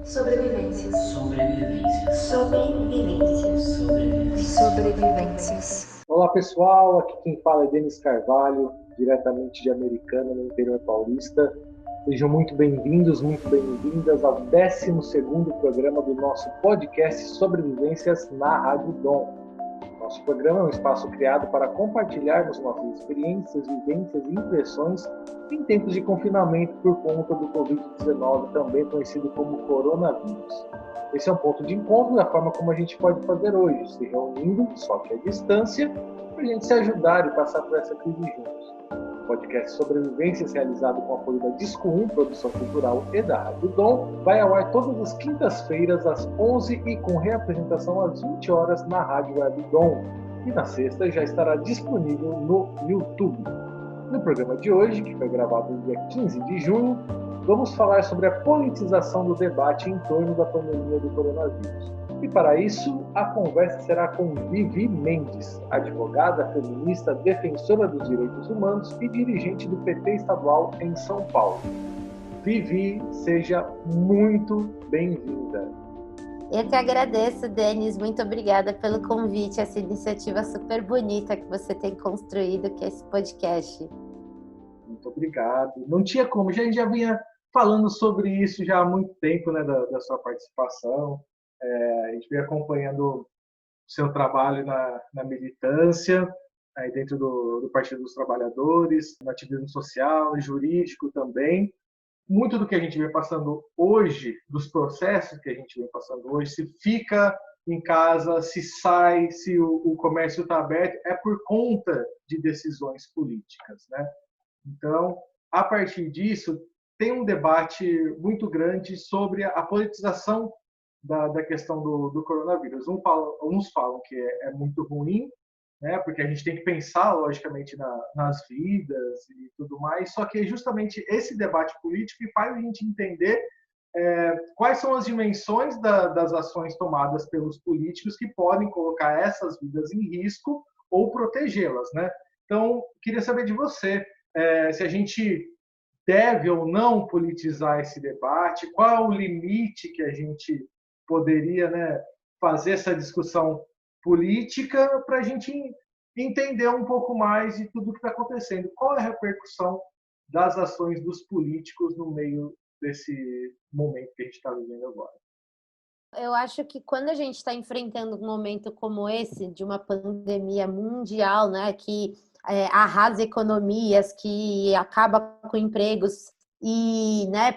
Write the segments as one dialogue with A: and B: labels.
A: Sobrevivências. Sobrevivências.
B: Olá pessoal, aqui quem fala é Denis Carvalho, diretamente de Americana, no interior paulista. Sejam muito bem-vindos, muito bem-vindas ao 12º programa do nosso podcast Sobrevivências na Rádio Dom. Nosso programa é um espaço criado para compartilharmos nossas experiências, vivências e impressões em tempos de confinamento por conta do Covid-19, também conhecido como coronavírus. Esse é um ponto de encontro da forma como a gente pode fazer hoje, se reunindo, só que à distância, para a gente se ajudar e passar por essa crise juntos. O podcast Sobrevivências, realizado com o apoio da Disco 1, Produção Cultural e da Rádio Dom, vai ao ar todas as quintas-feiras às 11 e com reapresentação às 20 horas na Rádio Web Dom. E na sexta já estará disponível no YouTube. No programa de hoje, que foi gravado no dia 15 de junho, vamos falar sobre a politização do debate em torno da pandemia do coronavírus. E para isso, a conversa será com Vivi Mendes, advogada, feminista, defensora dos direitos humanos e dirigente do PT estadual em São Paulo. Vivi, seja muito bem-vinda.
C: Eu que agradeço, Denis. Muito obrigada pelo convite, essa iniciativa super bonita que você tem construído, que é esse podcast.
B: Muito obrigado. Não tinha como, a gente já vinha falando sobre isso já há muito tempo, né, da sua participação. A gente vem acompanhando o seu trabalho na militância, aí dentro do Partido dos Trabalhadores, no ativismo social, jurídico também. Muito do que a gente vem passando hoje, dos processos que a gente vem passando hoje, se fica em casa, se sai, se o comércio está aberto, é por conta de decisões políticas, né? Então, a partir disso, tem um debate muito grande sobre a politização da questão do coronavírus. Uns falam que é muito ruim, né, porque a gente tem que pensar, logicamente, nas vidas e tudo mais, só que é justamente esse debate político que faz a gente entender quais são as dimensões das ações tomadas pelos políticos que podem colocar essas vidas em risco ou protegê-las, né? Então, queria saber de você, se a gente deve ou não politizar esse debate, qual é o limite que a gente poderia, né, fazer essa discussão política para a gente entender um pouco mais de tudo o que está acontecendo. Qual é a repercussão das ações dos políticos no meio desse momento que a gente está vivendo agora?
C: Eu acho que quando a gente está enfrentando um momento como esse, de uma pandemia mundial, né, que arrasa economias, que acaba com empregos e, né,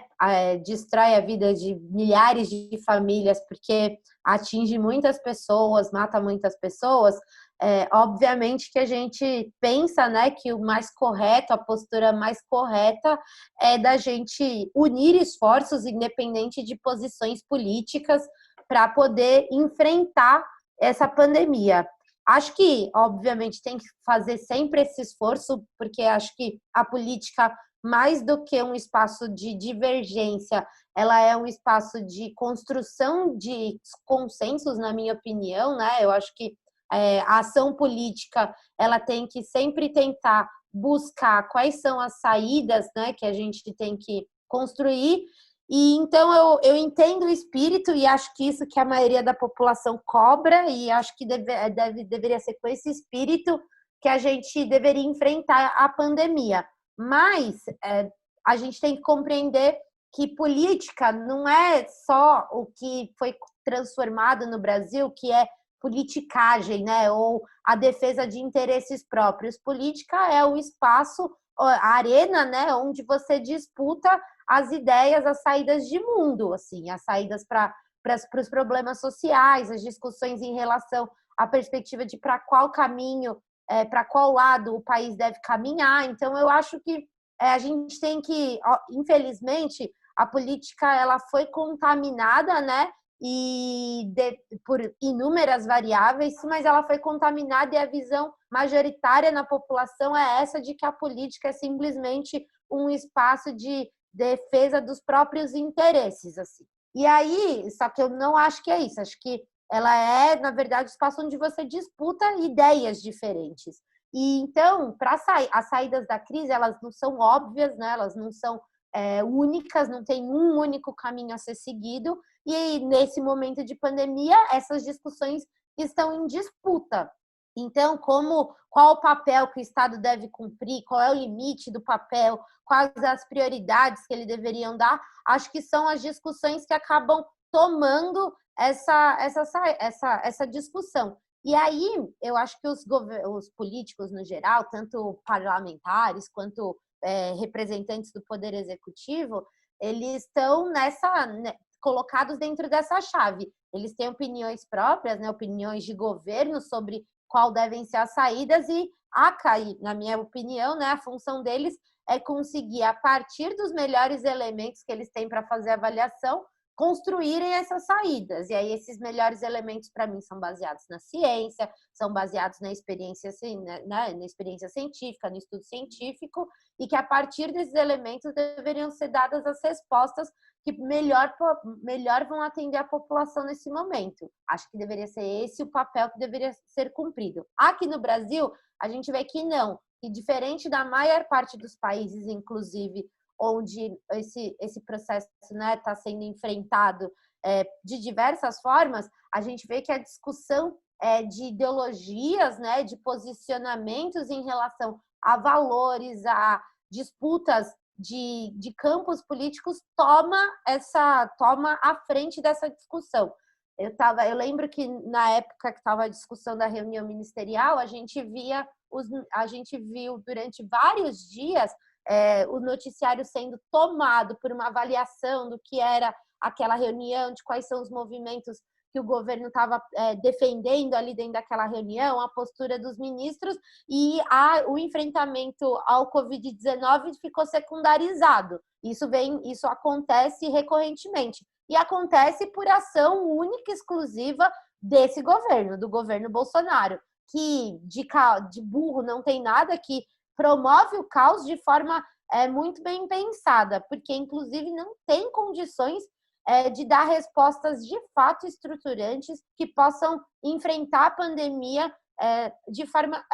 C: destrói a vida de milhares de famílias, porque atinge muitas pessoas, mata muitas pessoas, obviamente que a gente pensa, né, que o mais correto, a postura mais correta é da gente unir esforços, independente de posições políticas, para poder enfrentar essa pandemia. Acho que, obviamente, tem que fazer sempre esse esforço, porque acho que a política, mais do que um espaço de divergência, ela é um espaço de construção de consensos, na minha opinião, né? Eu acho que a ação política, ela tem que sempre tentar buscar quais são as saídas, né, que a gente tem que construir. E então eu entendo o espírito e acho que isso que a maioria da população cobra, e acho que deveria ser com esse espírito que a gente deveria enfrentar a pandemia. Mas a gente tem que compreender que política não é só o que foi transformado no Brasil, que é politicagem, né, ou a defesa de interesses próprios. Política é o espaço, a arena, né, onde você disputa as ideias, as saídas de mundo, assim, as saídas para os problemas sociais, as discussões em relação à perspectiva de para qual caminho, para qual lado o país deve caminhar. Então, eu acho que a gente tem que, infelizmente, a política ela foi contaminada, né? Por inúmeras variáveis, mas ela foi contaminada e a visão majoritária na população é essa de que a política é simplesmente um espaço de defesa dos próprios interesses, assim. E aí, só que eu não acho que é isso, acho que ela é, na verdade, um espaço onde você disputa ideias diferentes. E então, as saídas da crise, elas não são óbvias, né? Elas não são únicas, não tem um único caminho a ser seguido, e nesse momento de pandemia, essas discussões estão em disputa. Então, qual o papel que o Estado deve cumprir, qual é o limite do papel, quais as prioridades que ele deveriam dar, acho que são as discussões que acabam tomando essa discussão. E aí, eu acho que os políticos, no geral, tanto parlamentares quanto representantes do Poder Executivo, eles estão colocados dentro dessa chave. Eles têm opiniões próprias, né, opiniões de governo sobre qual devem ser as saídas, e na minha opinião, né, a função deles é conseguir, a partir dos melhores elementos que eles têm para fazer a avaliação, construírem essas saídas. E aí esses melhores elementos, para mim, são baseados na ciência, são baseados na experiência, na experiência científica, no estudo científico, e que a partir desses elementos deveriam ser dadas as respostas que melhor vão atender a população nesse momento. Acho que deveria ser esse o papel que deveria ser cumprido. Aqui no Brasil, a gente vê que não, que diferente da maior parte dos países, inclusive, onde esse processo, né, está sendo enfrentado de diversas formas, a gente vê que a discussão de ideologias, né, de posicionamentos em relação a valores, a disputas de campos políticos toma a frente dessa discussão. Eu lembro que na época que estava a discussão da reunião ministerial, a gente viu durante vários dias o noticiário sendo tomado por uma avaliação do que era aquela reunião, de quais são os movimentos que o governo estava defendendo ali dentro daquela reunião, a postura dos ministros, e o enfrentamento ao Covid-19 ficou secundarizado. Isso acontece recorrentemente. E acontece por ação única e exclusiva desse governo, do governo Bolsonaro, que de burro não tem nada, que promove o caos de forma muito bem pensada, porque, inclusive, não tem condições de dar respostas de fato estruturantes que possam enfrentar a pandemia de forma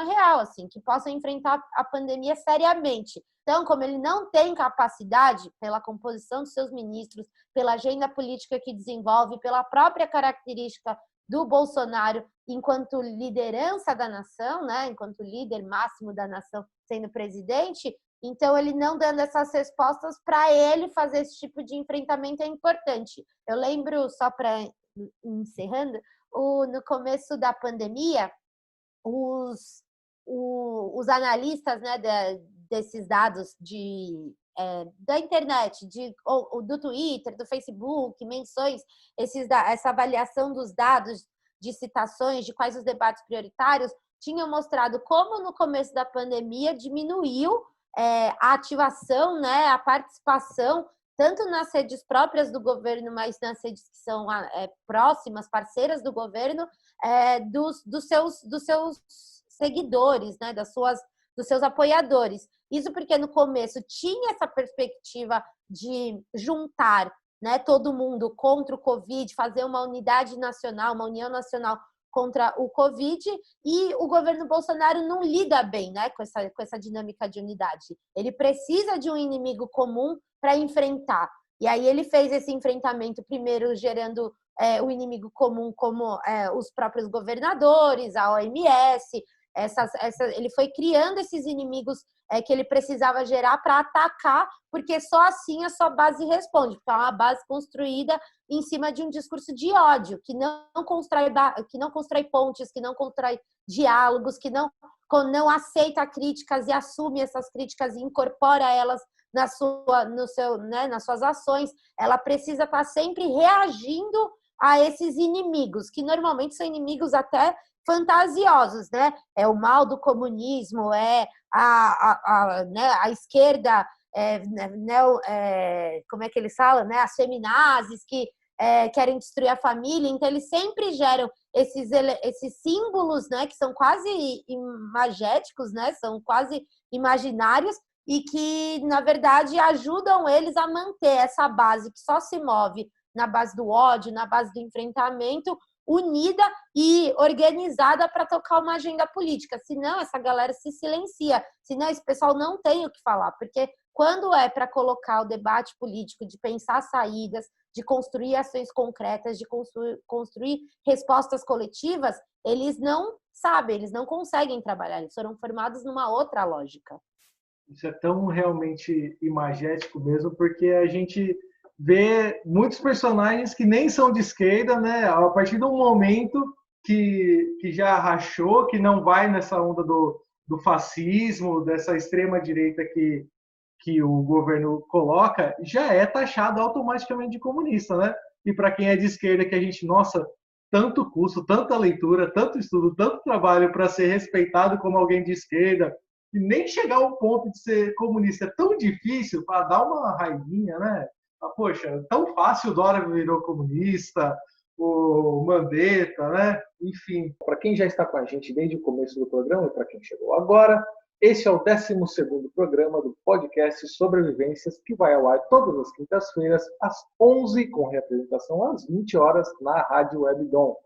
C: real, assim, que possam enfrentar a pandemia seriamente. Então, como ele não tem capacidade, pela composição dos seus ministros, pela agenda política que desenvolve, pela própria característica do Bolsonaro enquanto liderança da nação, né, enquanto líder máximo da nação sendo presidente, então ele não dando essas respostas para ele fazer esse tipo de enfrentamento é importante. Eu lembro, só para encerrando, no começo da pandemia, os analistas, né, desses dados da internet, do Twitter, do Facebook, menções, essa avaliação dos dados de citações, de quais os debates prioritários, tinham mostrado como no começo da pandemia diminuiu a ativação, né, a participação, tanto nas redes próprias do governo, mas nas redes que são próximas, parceiras do governo, dos seus seguidores, né, dos seus apoiadores. Isso porque no começo tinha essa perspectiva de juntar, né, todo mundo contra o Covid, fazer uma unidade nacional, uma união nacional contra o Covid, e o governo Bolsonaro não lida bem, né, com essa dinâmica de unidade. Ele precisa de um inimigo comum para enfrentar. E aí ele fez esse enfrentamento primeiro gerando o inimigo comum como os próprios governadores, a OMS, ele foi criando esses inimigos que ele precisava gerar para atacar, porque só assim a sua base responde, porque é uma base construída em cima de um discurso de ódio, que não constrói pontes, que não constrói diálogos, que não aceita críticas e assume essas críticas e incorpora elas nas suas ações. Ela precisa estar sempre reagindo a esses inimigos, que normalmente são inimigos até fantasiosos, né? É o mal do comunismo, a esquerda, como é que eles falam, né? As feminazis que querem destruir a família. Então eles sempre geram esses símbolos, né? Que são quase imagéticos, né? São quase imaginários e que na verdade ajudam eles a manter essa base que só se move na base do ódio, na base do enfrentamento, unida e organizada para tocar uma agenda política. Senão, essa galera se silencia. Senão, esse pessoal não tem o que falar. Porque quando é para colocar o debate político, de pensar saídas, de construir ações concretas, de construir respostas coletivas, eles não sabem, eles não conseguem trabalhar, eles foram formados numa outra lógica.
B: Isso é tão realmente imagético mesmo, porque a gente vê muitos personagens que nem são de esquerda, né? A partir do momento que já rachou, que não vai nessa onda do fascismo, dessa extrema-direita que o governo coloca, já é taxado automaticamente de comunista, né? E para quem é de esquerda, que a gente, nossa, tanto curso, tanta leitura, tanto estudo, tanto trabalho para ser respeitado como alguém de esquerda, e nem chegar ao ponto de ser comunista é tão difícil para dar uma raivinha, né? Poxa, tão fácil o Dória virou comunista, o Mandetta, né? Enfim, para quem já está com a gente desde o começo do programa e para quem chegou agora, esse é o 12º programa do podcast Sobrevivências, que vai ao ar todas as quintas-feiras, às 11h, com representação às 20 horas, na Rádio Webdom.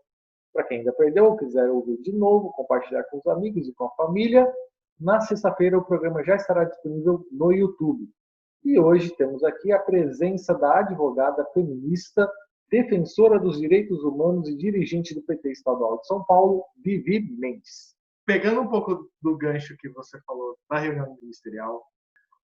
B: Para quem ainda perdeu ou quiser ouvir de novo, compartilhar com os amigos e com a família, na sexta-feira o programa já estará disponível no YouTube. E hoje temos aqui a presença da advogada feminista, defensora dos direitos humanos e dirigente do PT Estadual de São Paulo, Vivi Mendes. Pegando um pouco do gancho que você falou da reunião ministerial,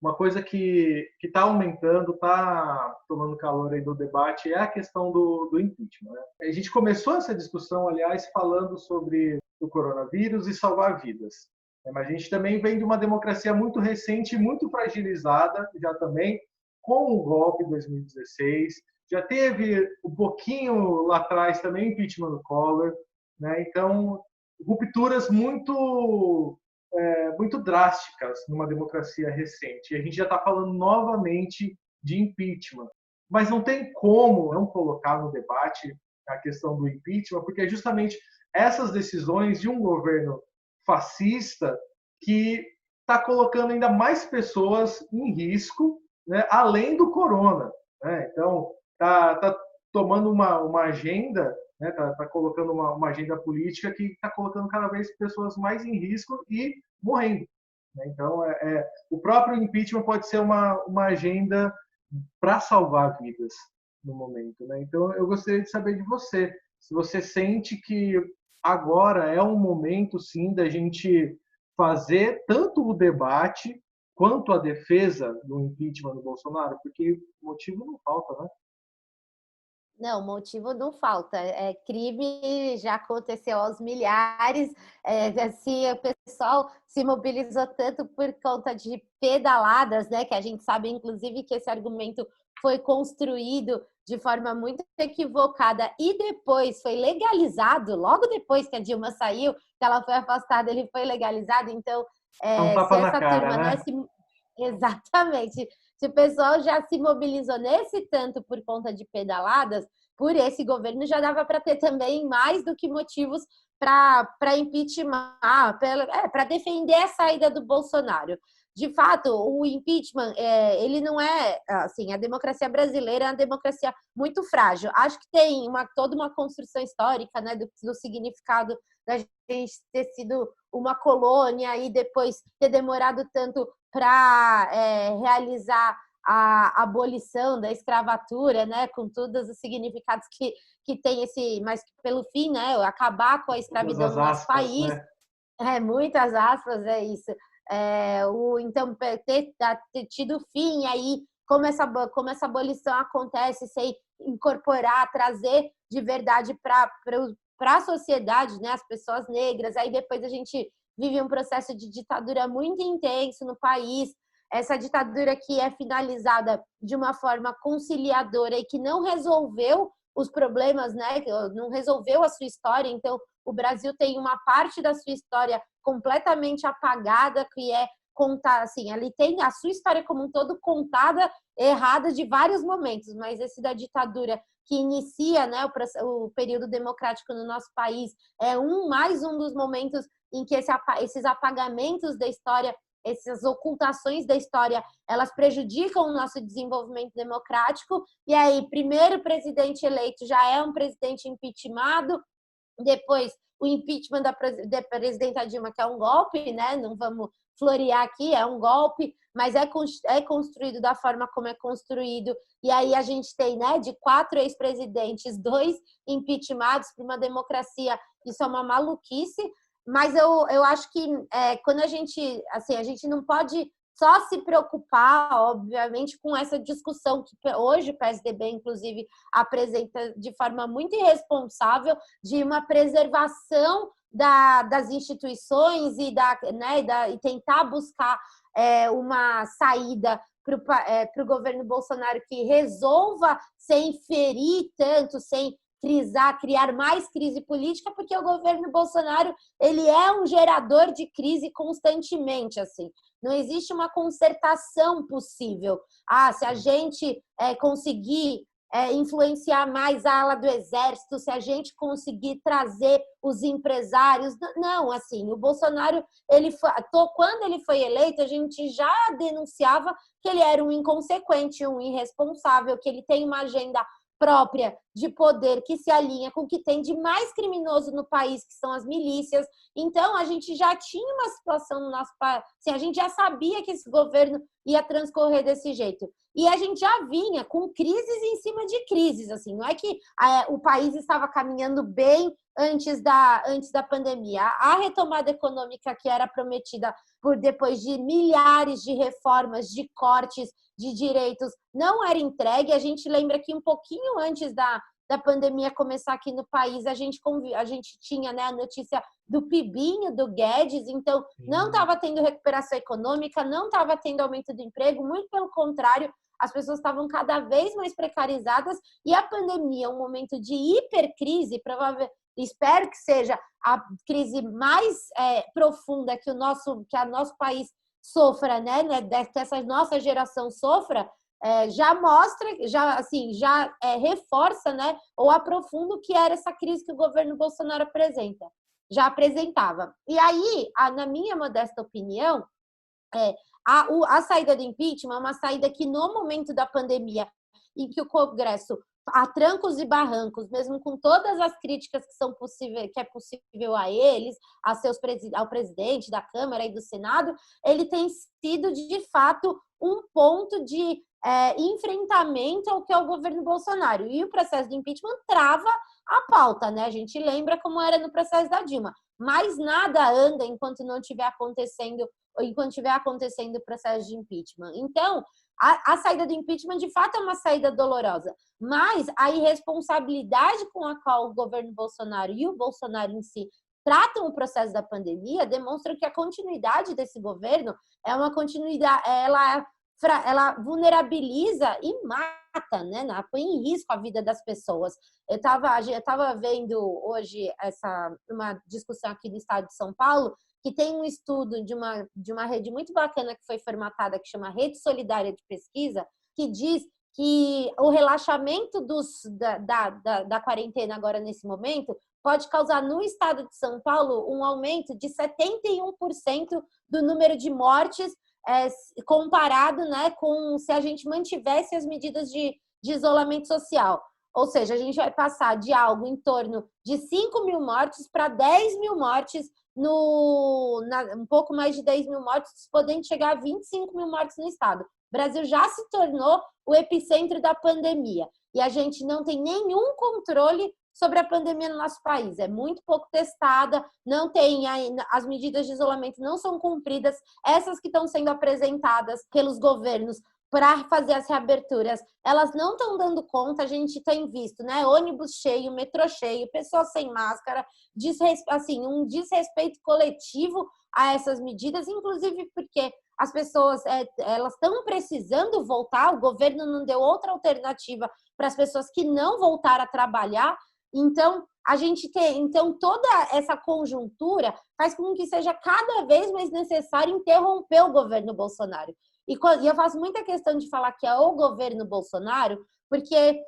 B: uma coisa que está aumentando, está tomando calor aí do debate, é a questão do impeachment, né? A gente começou essa discussão, aliás, falando sobre o coronavírus e salvar vidas. Mas a gente também vem de uma democracia muito recente, muito fragilizada, já também, com o golpe de 2016. Já teve um pouquinho lá atrás também impeachment do Collor, né? Então, rupturas muito drásticas numa democracia recente. E a gente já está falando novamente de impeachment. Mas não tem como não colocar no debate a questão do impeachment, porque é justamente essas decisões de um governo fascista que está colocando ainda mais pessoas em risco, né, além do corona, né? Então, está tomando uma agenda, né, tá colocando uma agenda política que está colocando cada vez pessoas mais em risco e morrendo, né? Então, o próprio impeachment pode ser uma agenda para salvar vidas no momento, né? Então, eu gostaria de saber de você, se você sente que agora é um momento, sim, da gente fazer tanto o debate quanto a defesa do impeachment do Bolsonaro, porque motivo não falta, né?
C: Não, motivo não falta. Crime já aconteceu aos milhares. Assim, o pessoal se mobilizou tanto por conta de pedaladas, né? Que a gente sabe, inclusive, que esse argumento foi construído de forma muito equivocada e depois foi legalizado. Logo depois que a Dilma saiu, que ela foi afastada, ele foi legalizado. Então,
B: É um tapa na cara,
C: turma,
B: né?
C: Exatamente. Se o pessoal já se mobilizou nesse tanto por conta de pedaladas, por esse governo já dava para ter também mais do que motivos para impeachment, para defender a saída do Bolsonaro. De fato, o impeachment, ele não é, assim, a democracia brasileira é uma democracia muito frágil. Acho que tem toda uma construção histórica, né, do significado da gente ter sido uma colônia e depois ter demorado tanto para realizar a abolição da escravatura, né, com todos os significados que tem esse, mas pelo fim, né, acabar com a escravidão no nosso país, né? Muitas aspas, é isso. Então, ter tido fim, aí, como essa abolição acontece, sem incorporar, trazer de verdade para a sociedade, né, as pessoas negras, aí depois a gente vive um processo de ditadura muito intenso no país, essa ditadura que é finalizada de uma forma conciliadora e que não resolveu os problemas, né, não resolveu a sua história. Então, o Brasil tem uma parte da sua história completamente apagada, que é contar, assim, ele tem a sua história como um todo contada errada de vários momentos, mas esse da ditadura que inicia, né, o período democrático no nosso país é mais um dos momentos em que esses apagamentos da história, essas ocultações da história, elas prejudicam o nosso desenvolvimento democrático. E aí, primeiro presidente eleito já é um presidente impeachmentado, depois o impeachment da presidenta Dilma, que é um golpe, né? Não vamos florear aqui, é um golpe, mas é construído da forma como é construído. E aí a gente tem, né, de 4 ex-presidentes, 2 impeachmentados para uma democracia. Isso é uma maluquice, mas eu acho que quando a gente não pode só se preocupar, obviamente, com essa discussão que hoje o PSDB, inclusive, apresenta de forma muito irresponsável de uma preservação das instituições e tentar buscar uma saída para o governo Bolsonaro que resolva sem ferir tanto, sem criar mais crise política, porque o governo Bolsonaro ele é um gerador de crise constantemente, assim. Não existe uma concertação possível. Se a gente conseguir influenciar mais a ala do exército, se a gente conseguir trazer os empresários. Não, assim, o Bolsonaro, quando ele foi eleito, a gente já denunciava que ele era um inconsequente, um irresponsável, que ele tem uma agenda própria de poder que se alinha com o que tem de mais criminoso no país, que são as milícias. Então, a gente já tinha uma situação no nosso país, assim, a gente já sabia que esse governo ia transcorrer desse jeito. E a gente já vinha com crises em cima de crises, assim, não é que o país estava caminhando bem antes da pandemia. A retomada econômica que era prometida depois de milhares de reformas, de cortes de direitos, não era entregue. A gente lembra que um pouquinho antes da pandemia começar aqui no país, a gente tinha, né, a notícia do PIBinho do Guedes, então não estava tendo recuperação econômica, não estava tendo aumento do emprego, muito pelo contrário, as pessoas estavam cada vez mais precarizadas e a pandemia, um momento de hipercrise, provavelmente, espero que seja a crise mais profunda que o nosso país sofra, né, que essa nossa geração sofra, já mostra, já reforça, né, ou aprofunda o que era essa crise que o governo Bolsonaro já apresentava. E aí, na minha modesta opinião, a saída do impeachment é uma saída que, no momento da pandemia, em que o Congresso, a trancos e barrancos, mesmo com todas as críticas que é possível a eles, ao presidente da Câmara e do Senado, ele tem sido, de fato, um ponto de enfrentamento ao que é o governo Bolsonaro. E o processo de impeachment trava a pauta, né? A gente lembra como era no processo da Dilma. Mas nada anda enquanto estiver acontecendo o processo de impeachment. Então, a saída do impeachment, de fato, é uma saída dolorosa, mas a irresponsabilidade com a qual o governo Bolsonaro e o Bolsonaro em si tratam o processo da pandemia demonstra que a continuidade desse governo é uma continuidade, ela vulnerabiliza e mata, né? Põe em risco a vida das pessoas. Eu estava vendo hoje uma discussão aqui no estado de São Paulo, que tem um estudo de uma rede muito bacana que foi formatada, que chama Rede Solidária de Pesquisa, que diz que o relaxamento da quarentena agora nesse momento pode causar no estado de São Paulo um aumento de 71% do número de mortes comparado, né, com se a gente mantivesse as medidas de isolamento social. Ou seja, a gente vai passar de algo em torno de 5 mil mortes para 10 mil mortes, um pouco mais de 10 mil mortes, podendo chegar a 25 mil mortes no estado. O Brasil já se tornou o epicentro da pandemia e a gente não tem nenhum controle sobre a pandemia no nosso país. É muito pouco testada, não tem, as medidas de isolamento não são cumpridas, essas que estão sendo apresentadas pelos governos para fazer as reaberturas, elas não estão dando conta. A gente tem visto, né, ônibus cheio, metrô cheio, pessoas sem máscara, um desrespeito coletivo a essas medidas, inclusive porque as pessoas elas estão precisando voltar, o governo não deu outra alternativa para as pessoas que não voltaram a trabalhar. Então, toda essa conjuntura faz com que seja cada vez mais necessário interromper o governo Bolsonaro. E eu faço muita questão de falar que é o governo Bolsonaro, porque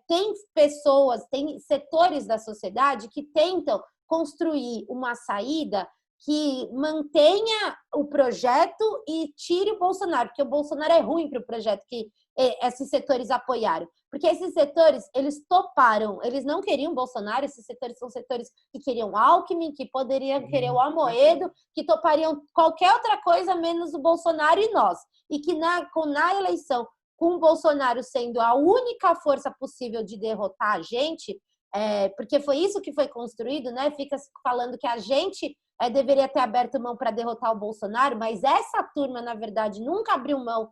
C: tem pessoas, tem setores da sociedade que tentam construir uma saída que mantenha o projeto e tire o Bolsonaro, porque o Bolsonaro é ruim para o projeto que esses setores apoiaram? Porque esses setores, eles toparam, eles não queriam Bolsonaro, esses setores são setores que queriam Alckmin, que poderiam querer o Amoedo, que topariam qualquer outra coisa menos o Bolsonaro e nós. E que na eleição, com o Bolsonaro sendo a única força possível de derrotar a gente, porque foi isso que foi construído, né? Fica falando que a gente deveria ter aberto mão para derrotar o Bolsonaro, mas essa turma, na verdade, nunca abriu mão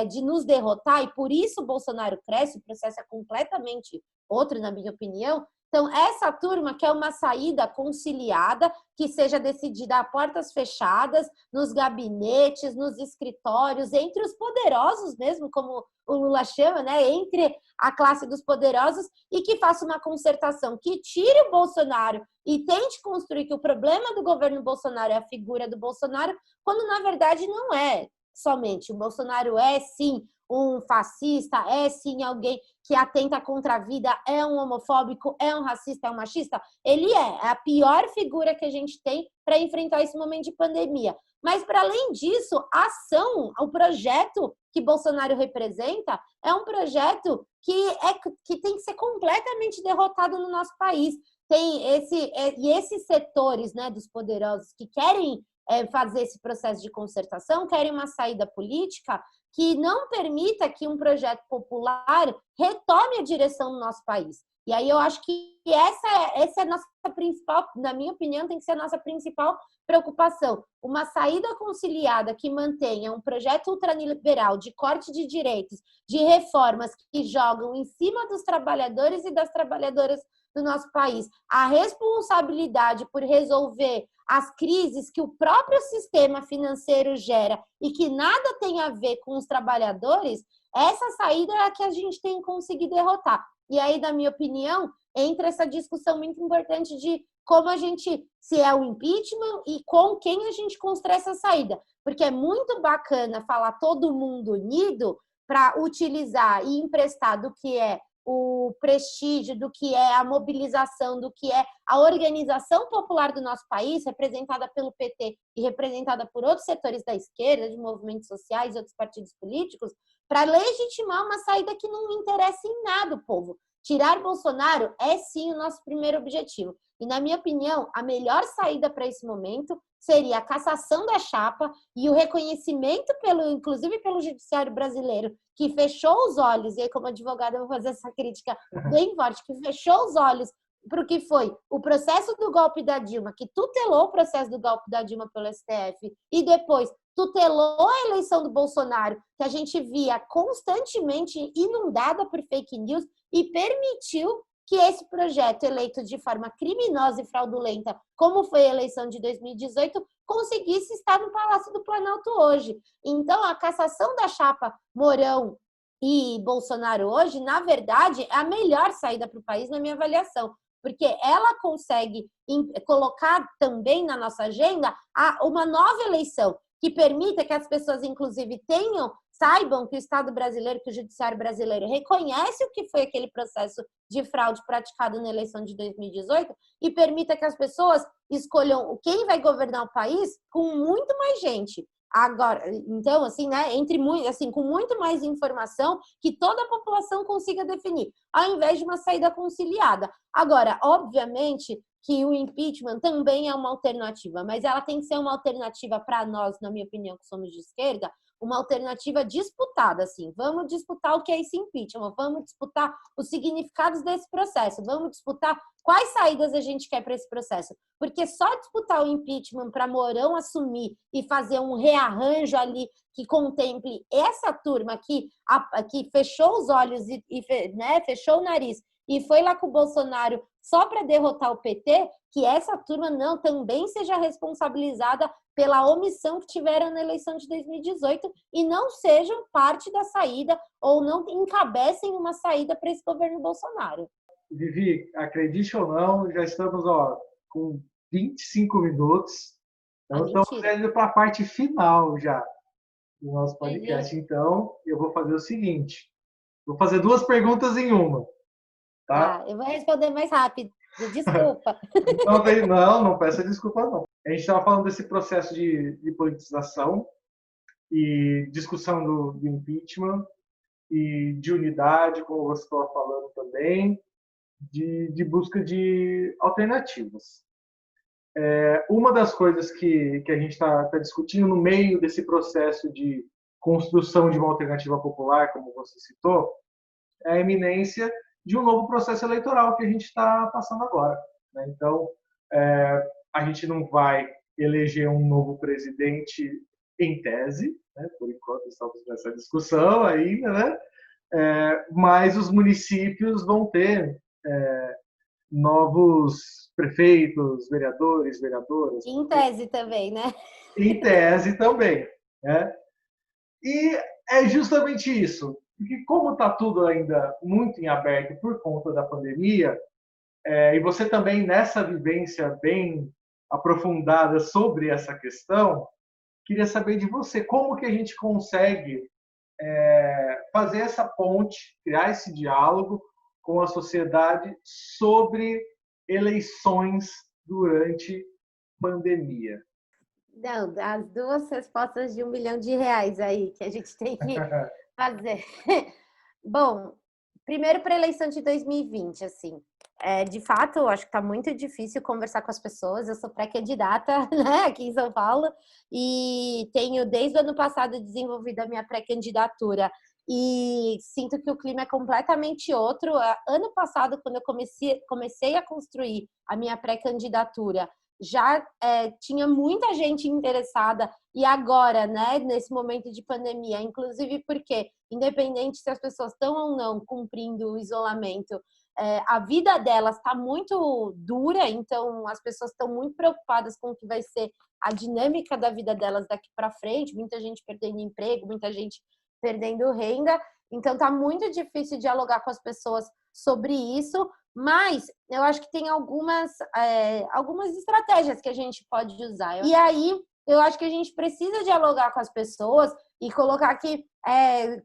C: de nos derrotar, e por isso o Bolsonaro cresce, o processo é completamente outro, na minha opinião. Então, essa turma quer uma saída conciliada, que seja decidida a portas fechadas, nos gabinetes, nos escritórios, entre os poderosos mesmo, como o Lula chama, né? Entre a classe dos poderosos, e que faça uma concertação que tire o Bolsonaro e tente construir que o problema do governo Bolsonaro é a figura do Bolsonaro, quando na verdade não é somente. O Bolsonaro é sim um fascista, é sim alguém que atenta contra a vida, é um homofóbico, é um racista, é um machista. Ele é a pior figura que a gente tem para enfrentar esse momento de pandemia. Mas, para além disso, a ação, o projeto que Bolsonaro representa é um projeto que tem que ser completamente derrotado no nosso país. E esses setores, né, dos poderosos que querem fazer esse processo de concertação, querem uma saída política que não permita que um projeto popular retome a direção do nosso país. E aí eu acho que essa é a nossa principal, na minha opinião, tem que ser a nossa principal preocupação. Uma saída conciliada que mantenha um projeto ultraliberal de corte de direitos, de reformas que jogam em cima dos trabalhadores e das trabalhadoras do nosso país a responsabilidade por resolver as crises que o próprio sistema financeiro gera e que nada tem a ver com os trabalhadores, essa saída é a que a gente tem conseguido derrotar. E aí, na minha opinião, entra essa discussão muito importante de como a gente, se é o impeachment e com quem a gente constrói essa saída. Porque é muito bacana falar todo mundo unido para utilizar e emprestar do que é o prestígio, do que é a mobilização, do que é a organização popular do nosso país, representada pelo PT e representada por outros setores da esquerda, de movimentos sociais e outros partidos políticos, para legitimar uma saída que não interessa em nada o povo. Tirar Bolsonaro é sim o nosso primeiro objetivo. E, na minha opinião, a melhor saída para esse momento seria a cassação da chapa e o reconhecimento, inclusive pelo Judiciário brasileiro, que fechou os olhos, e aí, como advogada, eu vou fazer essa crítica bem forte, que fechou os olhos para o que foi o processo do golpe da Dilma, que tutelou o processo do golpe da Dilma pelo STF, e depois tutelou a eleição do Bolsonaro, que a gente via constantemente inundada por fake news, e permitiu que esse projeto, eleito de forma criminosa e fraudulenta, como foi a eleição de 2018, conseguisse estar no Palácio do Planalto hoje. Então, a cassação da chapa Mourão e Bolsonaro hoje, na verdade, é a melhor saída para o país, na minha avaliação, porque ela consegue colocar também na nossa agenda uma nova eleição, que permita que as pessoas, inclusive, saibam que o Estado brasileiro, que o Judiciário brasileiro reconhece o que foi aquele processo de fraude praticado na eleição de 2018 e permita que as pessoas escolham quem vai governar o país com muito mais gente. Agora, então, assim, né, com muito mais informação que toda a população consiga definir, ao invés de uma saída conciliada. Agora, obviamente que o impeachment também é uma alternativa, mas ela tem que ser uma alternativa para nós, na minha opinião, que somos de esquerda, uma alternativa disputada, assim. Vamos disputar o que é esse impeachment, vamos disputar os significados desse processo, vamos disputar quais saídas a gente quer para esse processo. Porque só disputar o impeachment para Mourão assumir e fazer um rearranjo ali que contemple essa turma que fechou os olhos né, fechou o nariz e foi lá com o Bolsonaro só para derrotar o PT, que essa turma também seja responsabilizada pela omissão que tiveram na eleição de 2018 e não sejam parte da saída ou não encabecem uma saída para esse governo Bolsonaro.
B: Vivi, acredite ou não, já estamos com 25 minutos. Então, estamos indo para a parte final já do nosso podcast. Então, eu vou fazer o seguinte. Vou fazer 2 perguntas em uma. Tá?
C: Eu vou responder mais rápido. Desculpa.
B: Não peça desculpa, não. A gente estava falando desse processo de politização e discussão do impeachment. e de unidade, como você estava falando também, de busca de alternativas. Uma das coisas que a gente está discutindo no meio desse processo de construção de uma alternativa popular, como você citou, é a iminência de um novo processo eleitoral que a gente está passando agora, né? Então, a gente não vai eleger um novo presidente em tese, né? Por enquanto estamos nessa discussão ainda, né? Mas os municípios vão ter novos prefeitos, vereadores, vereadoras.
C: Em tese também, né?
B: Em tese também, né? E é justamente isso, porque como está tudo ainda muito em aberto por conta da pandemia, e você também nessa vivência bem aprofundada sobre essa questão, queria saber de você como que a gente consegue fazer essa ponte, criar esse diálogo com a sociedade sobre eleições durante pandemia.
C: Não, as duas respostas de R$ 1 milhão aí que a gente tem que fazer. Bom, primeiro para a eleição de 2020, assim. De fato, eu acho que está muito difícil conversar com as pessoas. Eu sou pré-candidata, né, aqui em São Paulo, e tenho, desde o ano passado, desenvolvido a minha pré-candidatura. E sinto que o clima é completamente outro. Ano passado, quando eu comecei a construir a minha pré-candidatura, já tinha muita gente interessada, e agora, né, nesse momento de pandemia, inclusive porque, independente se as pessoas estão ou não cumprindo o isolamento, a vida delas está muito dura, então as pessoas estão muito preocupadas com o que vai ser a dinâmica da vida delas daqui para frente, muita gente perdendo emprego, muita gente perdendo renda, então está muito difícil dialogar com as pessoas sobre isso, mas eu acho que tem algumas estratégias que a gente pode usar. E aí, eu acho que a gente precisa dialogar com as pessoas e colocar que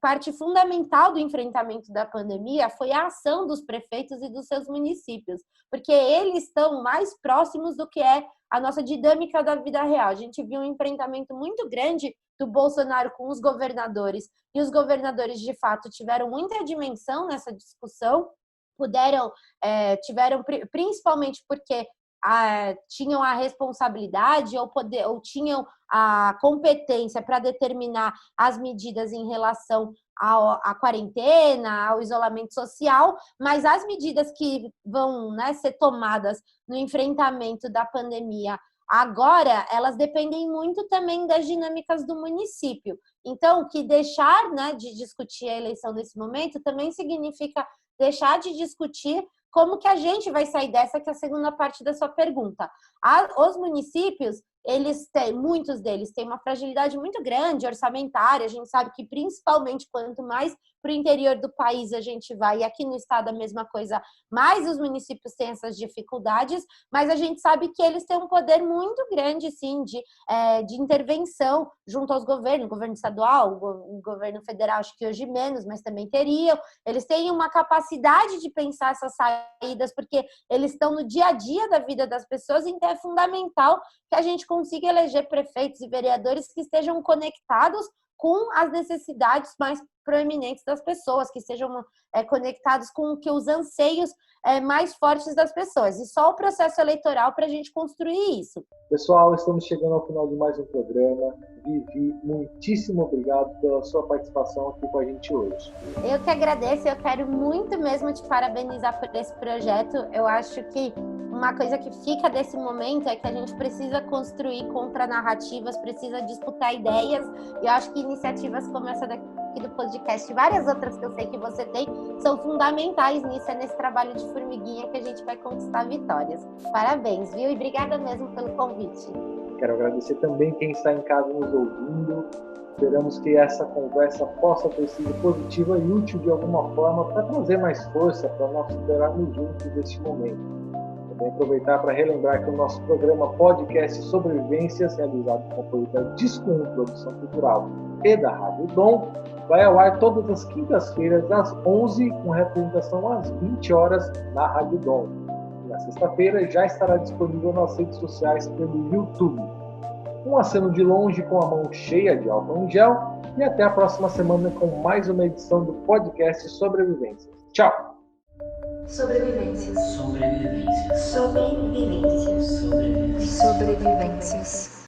C: parte fundamental do enfrentamento da pandemia foi a ação dos prefeitos e dos seus municípios, porque eles estão mais próximos do que é a nossa dinâmica da vida real. A gente viu um enfrentamento muito grande do Bolsonaro com os governadores, e os governadores, de fato, tiveram muita dimensão nessa discussão, tiveram principalmente porque tinham a responsabilidade ou tinham a competência para determinar as medidas em relação à quarentena, ao isolamento social, mas as medidas que vão, né, ser tomadas no enfrentamento da pandemia agora, elas dependem muito também das dinâmicas do município. Então, que deixar, né, de discutir a eleição nesse momento também significa deixar de discutir como que a gente vai sair dessa, que é a segunda parte da sua pergunta. Os municípios, muitos deles têm uma fragilidade muito grande orçamentária. A gente sabe que, principalmente, quanto mais para o interior do país a gente vai, e aqui no estado a mesma coisa, mais os municípios têm essas dificuldades, mas a gente sabe que eles têm um poder muito grande, sim, de intervenção junto aos governos, o governo estadual, o governo federal, acho que hoje menos, mas também teriam. Eles têm uma capacidade de pensar essas saídas, porque eles estão no dia a dia da vida das pessoas, então é fundamental que a gente consiga eleger prefeitos e vereadores que estejam conectados com as necessidades mais proeminentes das pessoas, que sejam conectados com os anseios mais fortes das pessoas. E só o processo eleitoral para a gente construir isso.
B: Pessoal, estamos chegando ao final de mais um programa. Vivi, muitíssimo obrigado pela sua participação aqui com a gente hoje.
C: Eu que agradeço, eu quero muito mesmo te parabenizar por esse projeto. Eu acho que uma coisa que fica desse momento é que a gente precisa construir contranarrativas, precisa disputar ideias, e eu acho que iniciativas como essa daqui do podcast e várias outras que eu sei que você tem são fundamentais nisso, nesse trabalho de formiguinha que a gente vai conquistar vitórias. Parabéns, viu? E obrigada mesmo pelo convite.
B: Quero agradecer também quem está em casa nos ouvindo. Esperamos que essa conversa possa ter sido positiva e útil de alguma forma para trazer mais força para nós superarmos juntos este momento. Também aproveitar para relembrar que o nosso programa Podcast Sobrevivências, realizado com apoio da Discom Produção Cultural e da Rádio Dom, vai ao ar todas as quintas-feiras às 11, com representação às 20 horas na Rádio Dom. E na sexta-feira já estará disponível nas redes sociais pelo YouTube. Um aceno de longe com a mão cheia de álcool em gel, e até a próxima semana com mais uma edição do podcast Sobrevivências. Tchau!
A: Sobrevivências.
D: Sobrevivências.
A: Sobrevivências.
D: Sobrevivências.
A: Sobrevivências.